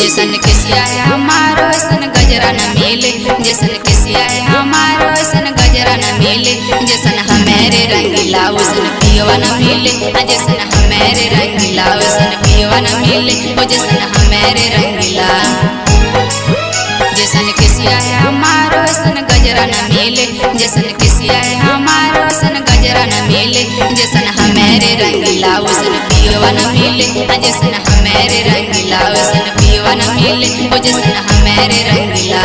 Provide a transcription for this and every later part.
जैसन केसिया है हमारो सन गजरा न मिले, जैसन केसिया है हमारो सन गजरा न मिले, जैसन हमारे रंगीला वैसन पियवा न मिले, जैसन हमारे रंगीला वैसन पियवा न मिले, ओ जैसन हमारे रंगीला। जैसन केसिया है हमारो सन गजरा न मिले, जैसन केसिया है हमारो सन गजरा न मिले, जैसन हमारे रंगीला वैसन पियवा न मिले, जैसन हमारे रंगीला वैसन पियवा न मिले, ओ जैसन हमारे रंगीला।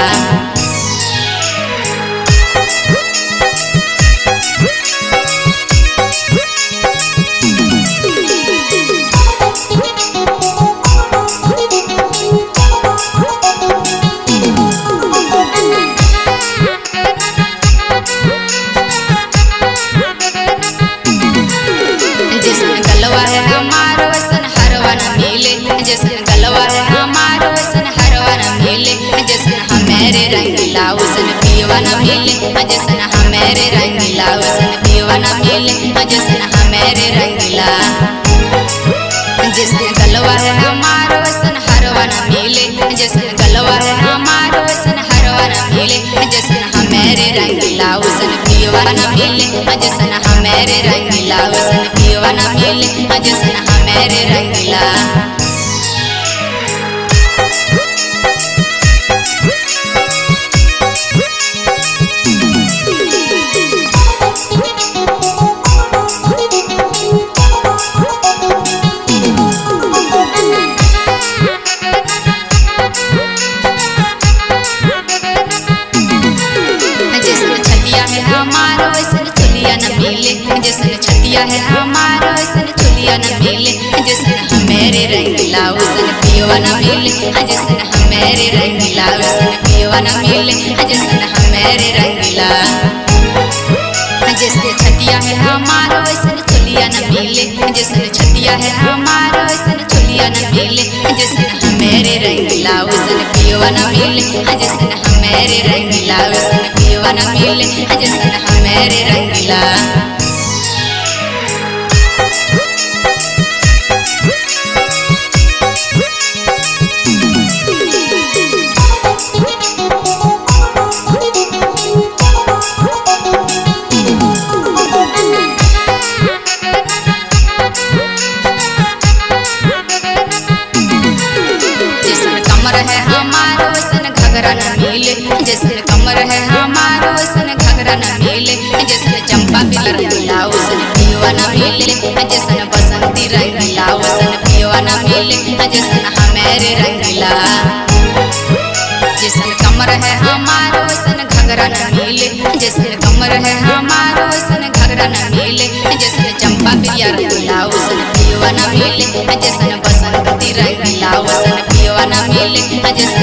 जैसन गलवा है हमारो वैसन हरवा न मिले, जैसन गलवा है हमारो वैसन हरवा न मिले, जैसन हमारे रंगीला वैसन पियवा न मिले, जैसन हमारे रंगीला वैसन पियवा न मिले, जैसन हमारे रंगीला। जैसन गलवा है हमारो वैसन हरवा न मिले, जैसन गलवा है हमारो वैसन हरवा न मिले, जैसन हमारे रंगीला वैसन पियवा न मिले, जैसन हमारे रंगीला वैसन पियवा न मिले, जैसन हमारे रंगीला। जैसन छतिया है हमारो वैसन चुलिया न मिले, जैसन छतिया है हमारो वैसन चुलिया न मिले, जैसन हमारे रंगीला वैसन पियवा न मिले, जैसन हमारे रंगीला वैसन पियवा न मिले, जैसन हमारे रंगीला। जैसन छतिया है हमारो वैसन चुलिया न मिले, जैसन छतिया है हमारो वैसन चुलिया न मिले, जैसन हमारे रंगीला वैसन पियवा न मिले, जैसन हमारे रंगीला वैसन पियवा न मिले, जैसन हमारे रंगीला। जैसन कमर है हमारो वैसन घगरा न मिले, जैसन कमर है हमारो वैसन घगरा न मिले, जैसन चंपा पिलर रंगीला वैसन पियवा न मिले, जैसन बसंती रंगीला वैसन पियवा न मिले, जैसन हमारे रंगीला। जैसन कमर है हमारो वैसन घगरा न मिले, जैसन कमर है हमारो वैसन घगरा न मिले, जैसन चंपा पिया रंगीला वैसन पियवा न मिले, जैसन बसंती रंगीला वैसन पियवा न मिले, जैसन